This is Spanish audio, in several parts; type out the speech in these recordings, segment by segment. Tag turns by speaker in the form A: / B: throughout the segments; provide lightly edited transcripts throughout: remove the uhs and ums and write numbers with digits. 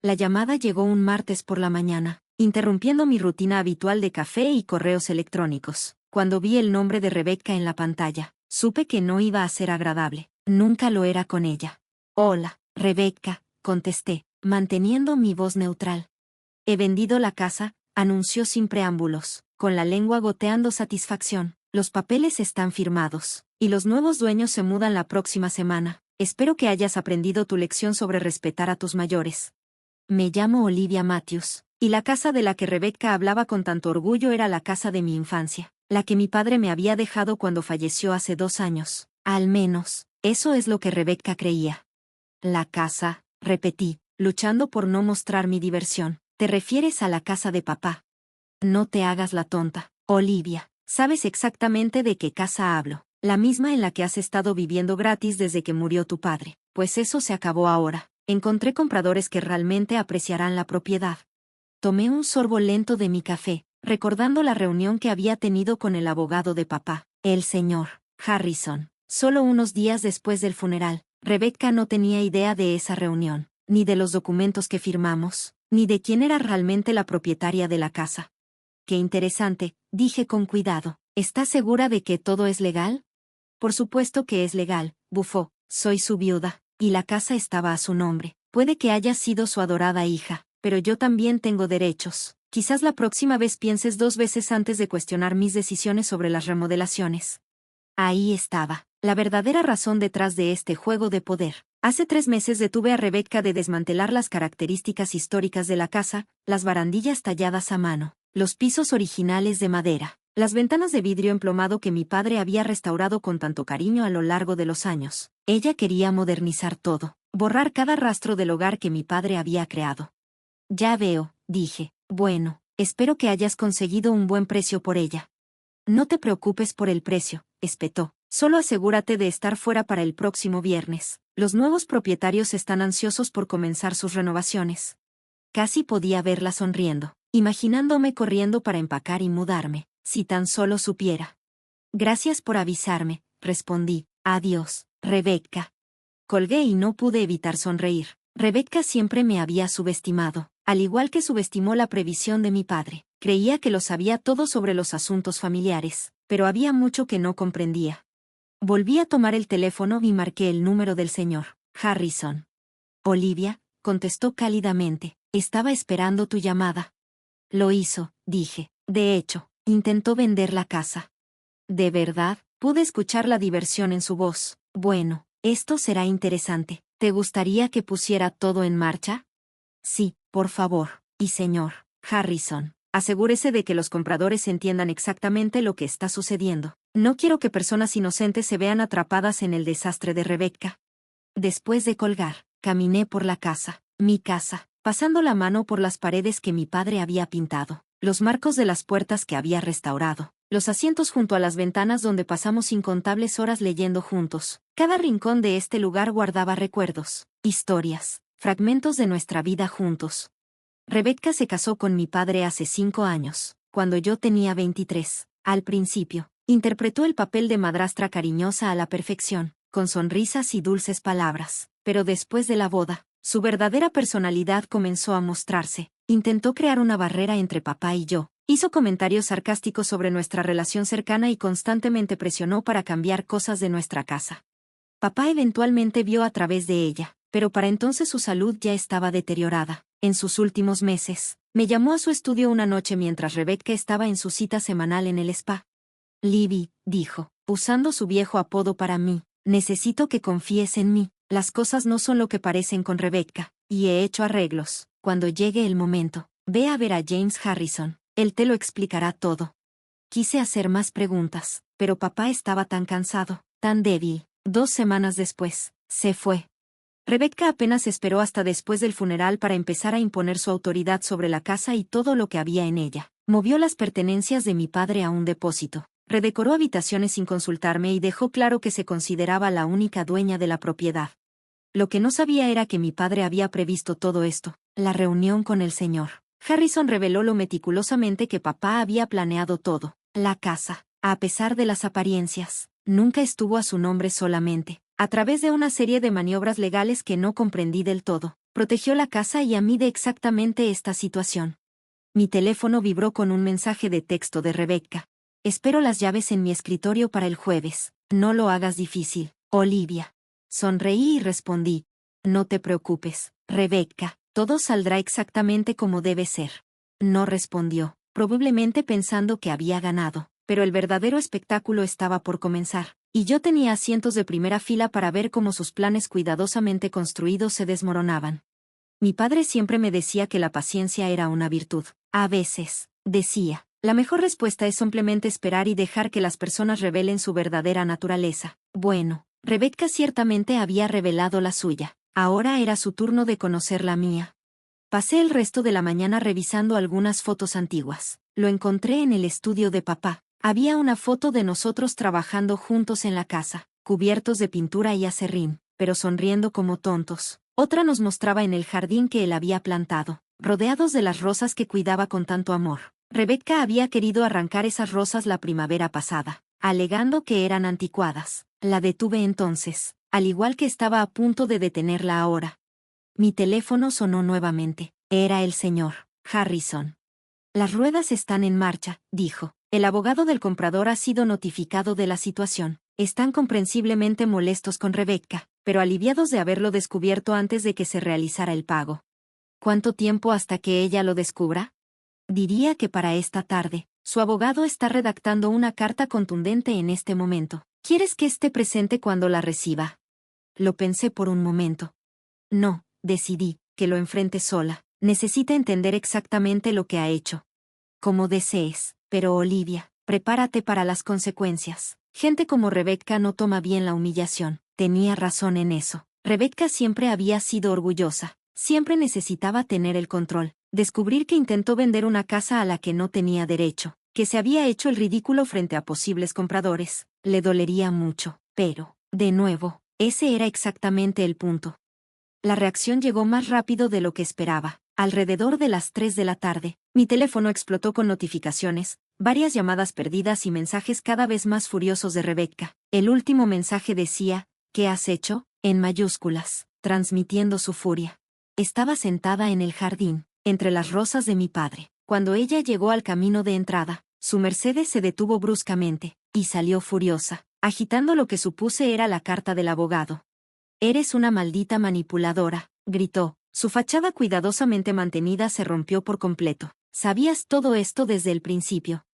A: La llamada llegó un martes por la mañana, interrumpiendo mi rutina habitual de café y correos electrónicos. Cuando vi el nombre de Rebecca en la pantalla, supe que no iba a ser agradable. Nunca lo era con ella. Hola, Rebecca, contesté, manteniendo mi voz neutral. He vendido la casa, anunció sin preámbulos, con la lengua goteando satisfacción. Los papeles están firmados, y los nuevos dueños se mudan la próxima semana. Espero que hayas aprendido tu lección sobre respetar a tus mayores. Me llamo Olivia Matthews, y la casa de la que Rebecca hablaba con tanto orgullo era la casa de mi infancia, la que mi padre me había dejado cuando falleció hace 2 años. Al menos, eso es lo que Rebecca creía. La casa, repetí, luchando por no mostrar mi diversión. ¿Te refieres a la casa de papá? No te hagas la tonta, Olivia. Sabes exactamente de qué casa hablo. La misma en la que has estado viviendo gratis desde que murió tu padre. Pues eso se acabó ahora. Encontré compradores que realmente apreciarán la propiedad. Tomé un sorbo lento de mi café, recordando la reunión que había tenido con el abogado de papá, el señor Harrison. Solo unos días después del funeral, Rebecca no tenía idea de esa reunión, ni de los documentos que firmamos, ni de quién era realmente la propietaria de la casa. Qué interesante, dije con cuidado. ¿Estás segura de que todo es legal? Por supuesto que es legal, bufó. Soy su viuda, y la casa estaba a su nombre. Puede que haya sido su adorada hija, pero yo también tengo derechos. Quizás la próxima vez pienses 2 veces antes de cuestionar mis decisiones sobre las remodelaciones. Ahí estaba, la verdadera razón detrás de este juego de poder. Hace 3 meses detuve a Rebecca de desmantelar las características históricas de la casa, las barandillas talladas a mano, los pisos originales de madera, las ventanas de vidrio emplomado que mi padre había restaurado con tanto cariño a lo largo de los años. Ella quería modernizar todo, borrar cada rastro del hogar que mi padre había creado. Ya veo, dije. Bueno, espero que hayas conseguido un buen precio por ella. No te preocupes por el precio, espetó. Solo asegúrate de estar fuera para el próximo viernes. Los nuevos propietarios están ansiosos por comenzar sus renovaciones. Casi podía verla sonriendo, imaginándome corriendo para empacar y mudarme, si tan solo supiera. Gracias por avisarme, respondí. Adiós, Rebecca. Colgué y no pude evitar sonreír. Rebecca siempre me había subestimado, al igual que subestimó la previsión de mi padre. Creía que lo sabía todo sobre los asuntos familiares, pero había mucho que no comprendía. Volví a tomar el teléfono y marqué el número del señor Harrison. Olivia, contestó cálidamente, estaba esperando tu llamada. Lo hizo, dije. De hecho, intentó vender la casa. ¿De verdad? Pude escuchar la diversión en su voz. Bueno, esto será interesante. ¿Te gustaría que pusiera todo en marcha? Sí, por favor. Y señor Harrison, asegúrese de que los compradores entiendan exactamente lo que está sucediendo. No quiero que personas inocentes se vean atrapadas en el desastre de Rebecca. Después de colgar, caminé por la casa, mi casa, pasando la mano por las paredes que mi padre había pintado, los marcos de las puertas que había restaurado, los asientos junto a las ventanas donde pasamos incontables horas leyendo juntos. Cada rincón de este lugar guardaba recuerdos, historias, fragmentos de nuestra vida juntos. Rebecca se casó con mi padre hace 5 años, cuando yo tenía 23. Al principio, interpretó el papel de madrastra cariñosa a la perfección, con sonrisas y dulces palabras. Pero después de la boda, su verdadera personalidad comenzó a mostrarse. Intentó crear una barrera entre papá y yo. Hizo comentarios sarcásticos sobre nuestra relación cercana y constantemente presionó para cambiar cosas de nuestra casa. Papá eventualmente vio a través de ella, pero para entonces su salud ya estaba deteriorada. En sus últimos meses, me llamó a su estudio una noche mientras Rebecca estaba en su cita semanal en el spa. Libby, dijo, usando su viejo apodo para mí, necesito que confíes en mí. Las cosas no son lo que parecen con Rebecca, y he hecho arreglos. Cuando llegue el momento, ve a ver a James Harrison, él te lo explicará todo. Quise hacer más preguntas, pero papá estaba tan cansado, tan débil. 2 semanas después, se fue. Rebecca apenas esperó hasta después del funeral para empezar a imponer su autoridad sobre la casa y todo lo que había en ella. Movió las pertenencias de mi padre a un depósito, redecoró habitaciones sin consultarme y dejó claro que se consideraba la única dueña de la propiedad. Lo que no sabía era que mi padre había previsto todo esto. La reunión con el señor Harrison reveló lo meticulosamente que papá había planeado todo. La casa, a pesar de las apariencias, nunca estuvo a su nombre solamente. A través de una serie de maniobras legales que no comprendí del todo, protegió la casa y a mí de exactamente esta situación. Mi teléfono vibró con un mensaje de texto de Rebecca. Espero las llaves en mi escritorio para el jueves. No lo hagas difícil, Olivia. Sonreí y respondí. No te preocupes, Rebecca, todo saldrá exactamente como debe ser. No respondió, probablemente pensando que había ganado, pero el verdadero espectáculo estaba por comenzar, y yo tenía asientos de primera fila para ver cómo sus planes cuidadosamente construidos se desmoronaban. Mi padre siempre me decía que la paciencia era una virtud. A veces, decía, la mejor respuesta es simplemente esperar y dejar que las personas revelen su verdadera naturaleza. Bueno, Rebecca ciertamente había revelado la suya. Ahora era su turno de conocer la mía. Pasé el resto de la mañana revisando algunas fotos antiguas. Lo encontré en el estudio de papá. Había una foto de nosotros trabajando juntos en la casa, cubiertos de pintura y acerrín, pero sonriendo como tontos. Otra nos mostraba en el jardín que él había plantado, rodeados de las rosas que cuidaba con tanto amor. Rebecca había querido arrancar esas rosas la primavera pasada, alegando que eran anticuadas. La detuve entonces, al igual que estaba a punto de detenerla ahora. Mi teléfono sonó nuevamente. Era el señor Harrison. Las ruedas están en marcha, dijo. El abogado del comprador ha sido notificado de la situación. Están comprensiblemente molestos con Rebecca, pero aliviados de haberlo descubierto antes de que se realizara el pago. ¿Cuánto tiempo hasta que ella lo descubra? Diría que para esta tarde. Su abogado está redactando una carta contundente en este momento. ¿Quieres que esté presente cuando la reciba? Lo pensé por un momento. No, decidí, que lo enfrente sola. Necesita entender exactamente lo que ha hecho. Como desees, pero Olivia, prepárate para las consecuencias. Gente como Rebecca no toma bien la humillación. Tenía razón en eso. Rebecca siempre había sido orgullosa. Siempre necesitaba tener el control. Descubrir que intentó vender una casa a la que no tenía derecho, que se había hecho el ridículo frente a posibles compradores, le dolería mucho. Pero, de nuevo, ese era exactamente el punto. La reacción llegó más rápido de lo que esperaba. Alrededor de las 3 de la tarde, mi teléfono explotó con notificaciones, varias llamadas perdidas y mensajes cada vez más furiosos de Rebecca. El último mensaje decía, ¿qué has hecho?, en mayúsculas, transmitiendo su furia. Estaba sentada en el jardín, entre las rosas de mi padre. Cuando ella llegó al camino de entrada, su Mercedes se detuvo bruscamente, y salió furiosa, agitando lo que supuse era la carta del abogado. «Eres una maldita manipuladora», gritó. Su fachada cuidadosamente mantenida se rompió por completo. «Sabías todo esto desde el principio».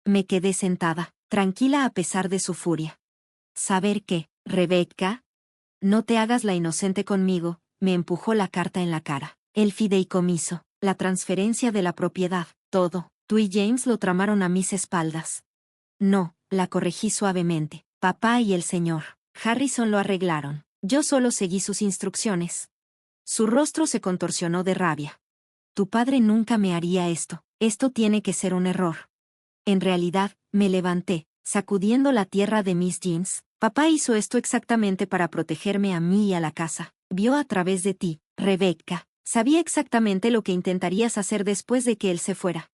A: Me quedé sentada, tranquila a pesar de su furia. «¿Saber qué, Rebecca? No te hagas la inocente conmigo», me empujó la carta en la cara. El fideicomiso, la transferencia de la propiedad, todo. Tú y James lo tramaron a mis espaldas. No, la corregí suavemente. Papá y el señor Harrison lo arreglaron. Yo solo seguí sus instrucciones. Su rostro se contorsionó de rabia. Tu padre nunca me haría esto. Esto tiene que ser un error. En realidad, me levanté, sacudiendo la tierra de mis jeans. Papá hizo esto exactamente para protegerme a mí y a la casa. Vio a través de ti, Rebecca. Sabía exactamente lo que intentarías hacer después de que él se fuera.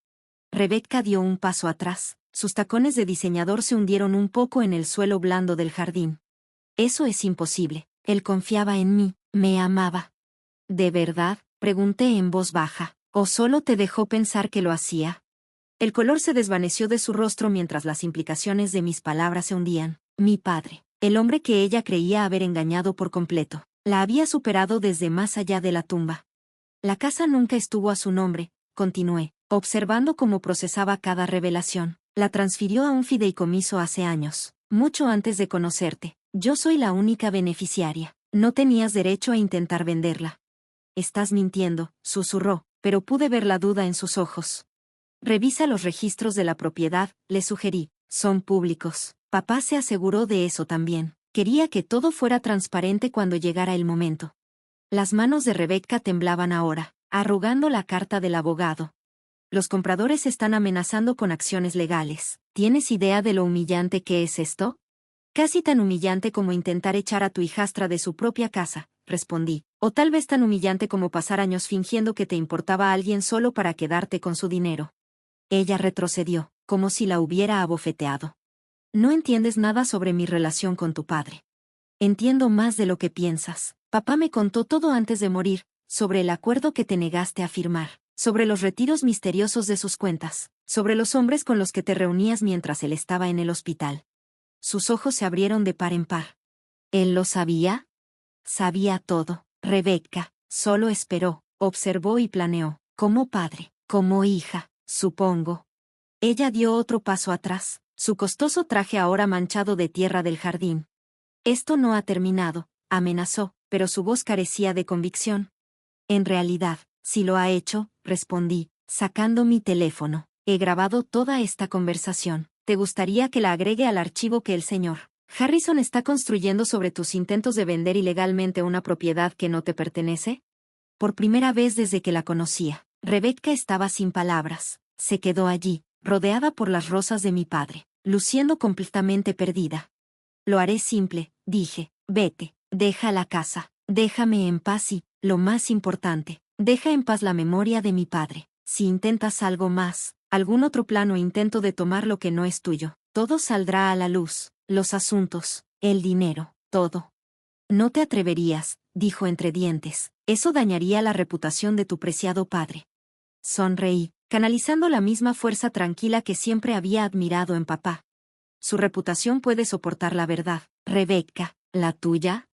A: Rebecca dio un paso atrás. Sus tacones de diseñador se hundieron un poco en el suelo blando del jardín. Eso es imposible. Él confiaba en mí, me amaba. ¿De verdad?, pregunté en voz baja. ¿O solo te dejó pensar que lo hacía? El color se desvaneció de su rostro mientras las implicaciones de mis palabras se hundían. Mi padre, el hombre que ella creía haber engañado por completo, la había superado desde más allá de la tumba. La casa nunca estuvo a su nombre, continué, observando cómo procesaba cada revelación. La transfirió a un fideicomiso hace años, mucho antes de conocerte. Yo soy la única beneficiaria. No tenías derecho a intentar venderla. Estás mintiendo, susurró, pero pude ver la duda en sus ojos. Revisa los registros de la propiedad, le sugerí. Son públicos. Papá se aseguró de eso también. Quería que todo fuera transparente cuando llegara el momento. Las manos de Rebecca temblaban ahora, arrugando la carta del abogado. Los compradores están amenazando con acciones legales. ¿Tienes idea de lo humillante que es esto? Casi tan humillante como intentar echar a tu hijastra de su propia casa, respondí. O tal vez tan humillante como pasar años fingiendo que te importaba a alguien solo para quedarte con su dinero. Ella retrocedió, como si la hubiera abofeteado. No entiendes nada sobre mi relación con tu padre. Entiendo más de lo que piensas. Papá me contó todo antes de morir, sobre el acuerdo que te negaste a firmar, sobre los retiros misteriosos de sus cuentas, sobre los hombres con los que te reunías mientras él estaba en el hospital. Sus ojos se abrieron de par en par. ¿Él lo sabía? Sabía todo. Rebecca solo esperó, observó y planeó, como padre, como hija, supongo. Ella dio otro paso atrás, su costoso traje ahora manchado de tierra del jardín. Esto no ha terminado, amenazó, pero su voz carecía de convicción. En realidad, sí lo ha hecho, respondí, sacando mi teléfono. He grabado toda esta conversación. ¿Te gustaría que la agregue al archivo que el señor Harrison está construyendo sobre tus intentos de vender ilegalmente una propiedad que no te pertenece? Por primera vez desde que la conocía, Rebecca estaba sin palabras. Se quedó allí, rodeada por las rosas de mi padre, luciendo completamente perdida. Lo haré simple, dije, vete, deja la casa, déjame en paz y, lo más importante, deja en paz la memoria de mi padre. Si intentas algo más, algún otro plan o intento de tomar lo que no es tuyo, todo saldrá a la luz, los asuntos, el dinero, todo. No te atreverías, dijo entre dientes, eso dañaría la reputación de tu preciado padre. Sonreí, canalizando la misma fuerza tranquila que siempre había admirado en papá. Su reputación puede soportar la verdad. Rebecca, ¿la tuya?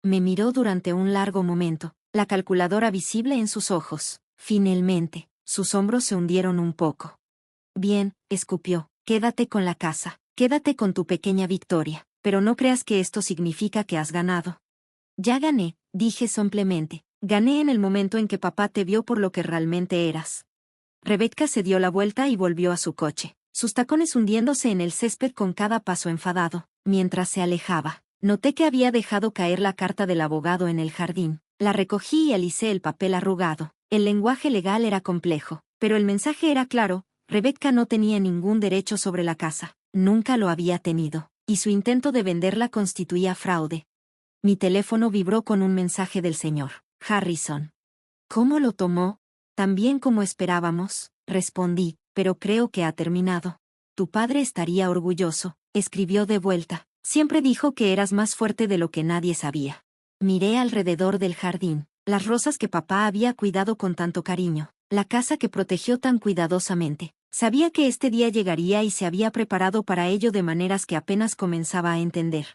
A: Me miró durante un largo momento, la calculadora visible en sus ojos. Finalmente, sus hombros se hundieron un poco. Bien, escupió, quédate con la casa, quédate con tu pequeña victoria, pero no creas que esto significa que has ganado. Ya gané, dije simplemente, gané en el momento en que papá te vio por lo que realmente eras. Rebecca se dio la vuelta y volvió a su coche, sus tacones hundiéndose en el césped con cada paso enfadado. Mientras se alejaba, noté que había dejado caer la carta del abogado en el jardín. La recogí y alicé el papel arrugado. El lenguaje legal era complejo, pero el mensaje era claro. Rebecca no tenía ningún derecho sobre la casa, nunca lo había tenido, y su intento de venderla constituía fraude. Mi teléfono vibró con un mensaje del señor Harrison. ¿Cómo lo tomó? Tan bien como esperábamos, respondí, pero creo que ha terminado. Tu padre estaría orgulloso, escribió de vuelta. Siempre dijo que eras más fuerte de lo que nadie sabía. Miré alrededor del jardín, las rosas que papá había cuidado con tanto cariño, la casa que protegió tan cuidadosamente. Sabía que este día llegaría y se había preparado para ello de maneras que apenas comenzaba a entender.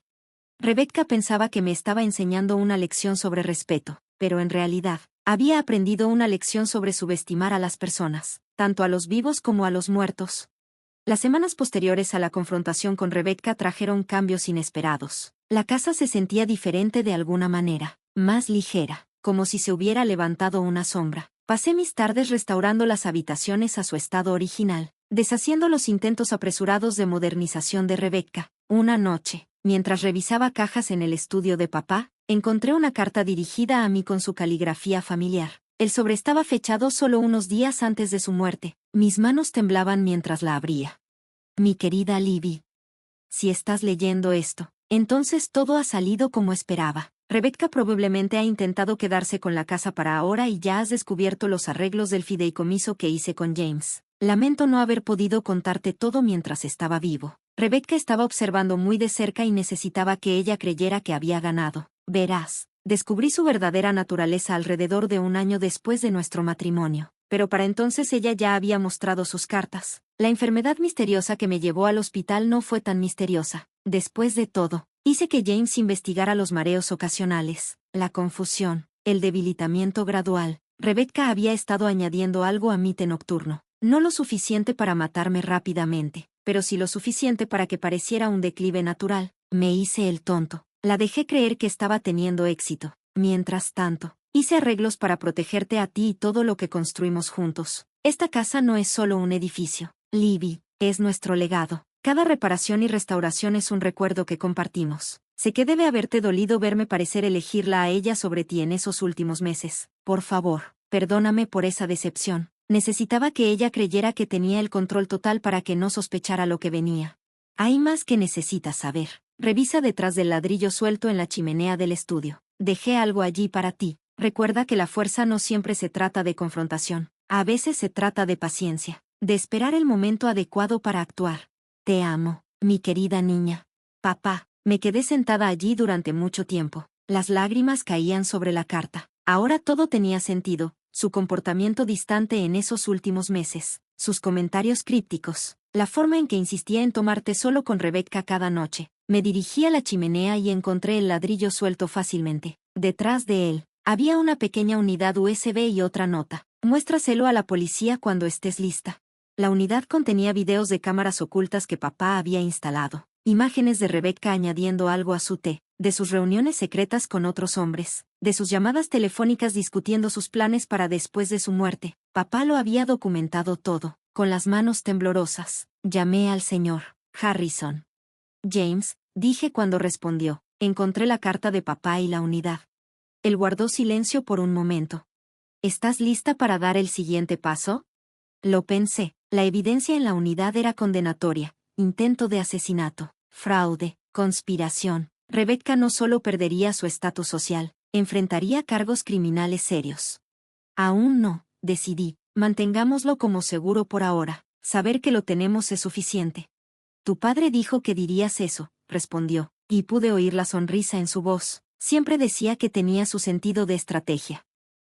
A: Rebecca pensaba que me estaba enseñando una lección sobre respeto, pero en realidad, había aprendido una lección sobre subestimar a las personas, tanto a los vivos como a los muertos. Las semanas posteriores a la confrontación con Rebecca trajeron cambios inesperados. La casa se sentía diferente de alguna manera, más ligera, como si se hubiera levantado una sombra. Pasé mis tardes restaurando las habitaciones a su estado original, deshaciendo los intentos apresurados de modernización de Rebecca. Una noche, mientras revisaba cajas en el estudio de papá, encontré una carta dirigida a mí con su caligrafía familiar. El sobre estaba fechado solo unos días antes de su muerte. Mis manos temblaban mientras la abría. Mi querida Libby. Si estás leyendo esto, entonces todo ha salido como esperaba. Rebecca probablemente ha intentado quedarse con la casa para ahora y ya has descubierto los arreglos del fideicomiso que hice con James. Lamento no haber podido contarte todo mientras estaba vivo. Rebecca estaba observando muy de cerca y necesitaba que ella creyera que había ganado. Verás, descubrí su verdadera naturaleza alrededor de un año después de nuestro matrimonio, pero para entonces ella ya había mostrado sus cartas. La enfermedad misteriosa que me llevó al hospital no fue tan misteriosa. Después de todo, hice que James investigara los mareos ocasionales, la confusión, el debilitamiento gradual. Rebecca había estado añadiendo algo a mi té nocturno, no lo suficiente para matarme rápidamente, pero sí lo suficiente para que pareciera un declive natural. Me hice el tonto. La dejé creer que estaba teniendo éxito. Mientras tanto, hice arreglos para protegerte a ti y todo lo que construimos juntos. Esta casa no es solo un edificio, Libby, es nuestro legado. Cada reparación y restauración es un recuerdo que compartimos. Sé que debe haberte dolido verme parecer elegirla a ella sobre ti en esos últimos meses. Por favor, perdóname por esa decepción. Necesitaba que ella creyera que tenía el control total para que no sospechara lo que venía. Hay más que necesitas saber. Revisa detrás del ladrillo suelto en la chimenea del estudio. Dejé algo allí para ti. Recuerda que la fuerza no siempre se trata de confrontación. A veces se trata de paciencia, de esperar el momento adecuado para actuar. Te amo, mi querida niña. Papá, me quedé sentada allí durante mucho tiempo. Las lágrimas caían sobre la carta. Ahora todo tenía sentido, su comportamiento distante en esos últimos meses, sus comentarios crípticos, la forma en que insistía en tomar té solo con Rebecca cada noche. Me dirigí a la chimenea y encontré el ladrillo suelto fácilmente. Detrás de él, había una pequeña unidad USB y otra nota. Muéstraselo a la policía cuando estés lista. La unidad contenía videos de cámaras ocultas que papá había instalado, imágenes de Rebecca añadiendo algo a su té, de sus reuniones secretas con otros hombres, de sus llamadas telefónicas discutiendo sus planes para después de su muerte. Papá lo había documentado todo. Con las manos temblorosas, llamé al señor Harrison. James, dije cuando respondió, encontré la carta de papá y la unidad. Él guardó silencio por un momento. ¿Estás lista para dar el siguiente paso? Lo pensé. La evidencia en la unidad era condenatoria: intento de asesinato, fraude, conspiración. Rebecca no solo perdería su estatus social, enfrentaría cargos criminales serios. Aún no, decidí. Mantengámoslo como seguro por ahora. Saber que lo tenemos es suficiente. Tu padre dijo que dirías eso, respondió, y pude oír la sonrisa en su voz. Siempre decía que tenía su sentido de estrategia.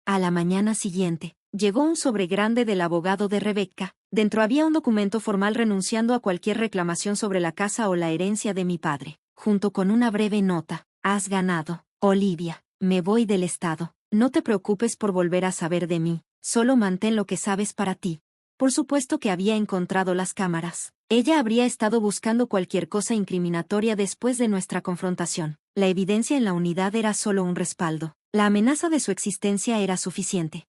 A: A la mañana siguiente, llegó un sobre grande del abogado de Rebecca. Dentro había un documento formal renunciando a cualquier reclamación sobre la casa o la herencia de mi padre, junto con una breve nota. Has ganado, Olivia. Me voy del estado. No te preocupes por volver a saber de mí. Solo mantén lo que sabes para ti. Por supuesto que había encontrado las cámaras. Ella habría estado buscando cualquier cosa incriminatoria después de nuestra confrontación. La evidencia en la unidad era solo un respaldo. La amenaza de su existencia era suficiente.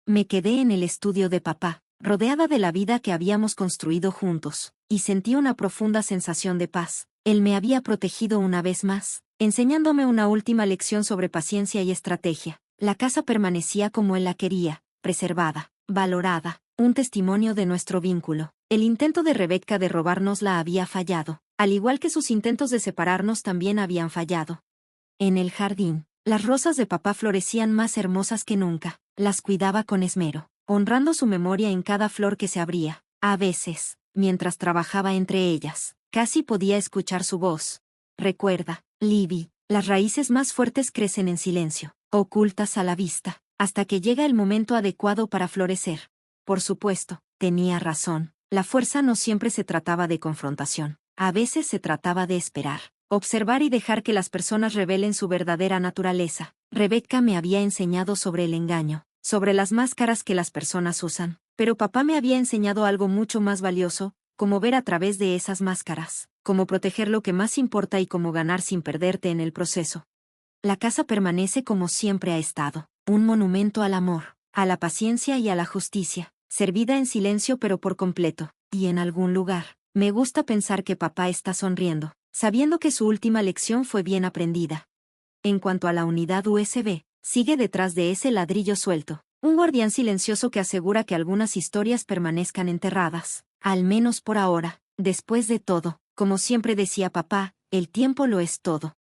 A: Me quedé en el estudio de papá, rodeada de la vida que habíamos construido juntos, y sentí una profunda sensación de paz. Él me había protegido una vez más, enseñándome una última lección sobre paciencia y estrategia. La casa permanecía como él la quería, preservada, valorada, un testimonio de nuestro vínculo. El intento de Rebecca de robárnosla había fallado, al igual que sus intentos de separarnos también habían fallado. En el jardín, las rosas de papá florecían más hermosas que nunca. Las cuidaba con esmero, honrando su memoria en cada flor que se abría. A veces, mientras trabajaba entre ellas, casi podía escuchar su voz. Recuerda, Libby, las raíces más fuertes crecen en silencio, ocultas a la vista, hasta que llega el momento adecuado para florecer. Por supuesto, tenía razón. La fuerza no siempre se trataba de confrontación. A veces se trataba de esperar, observar y dejar que las personas revelen su verdadera naturaleza. Rebecca me había enseñado sobre el engaño, sobre las máscaras que las personas usan, pero papá me había enseñado algo mucho más valioso: cómo ver a través de esas máscaras, cómo proteger lo que más importa y cómo ganar sin perderte en el proceso. La casa permanece como siempre ha estado, un monumento al amor, a la paciencia y a la justicia, servida en silencio pero por completo, y en algún lugar, me gusta pensar que papá está sonriendo, sabiendo que su última lección fue bien aprendida. En cuanto a la unidad USB, sigue detrás de ese ladrillo suelto, un guardián silencioso que asegura que algunas historias permanezcan enterradas, al menos por ahora. Después de todo, como siempre decía papá, el tiempo lo es todo.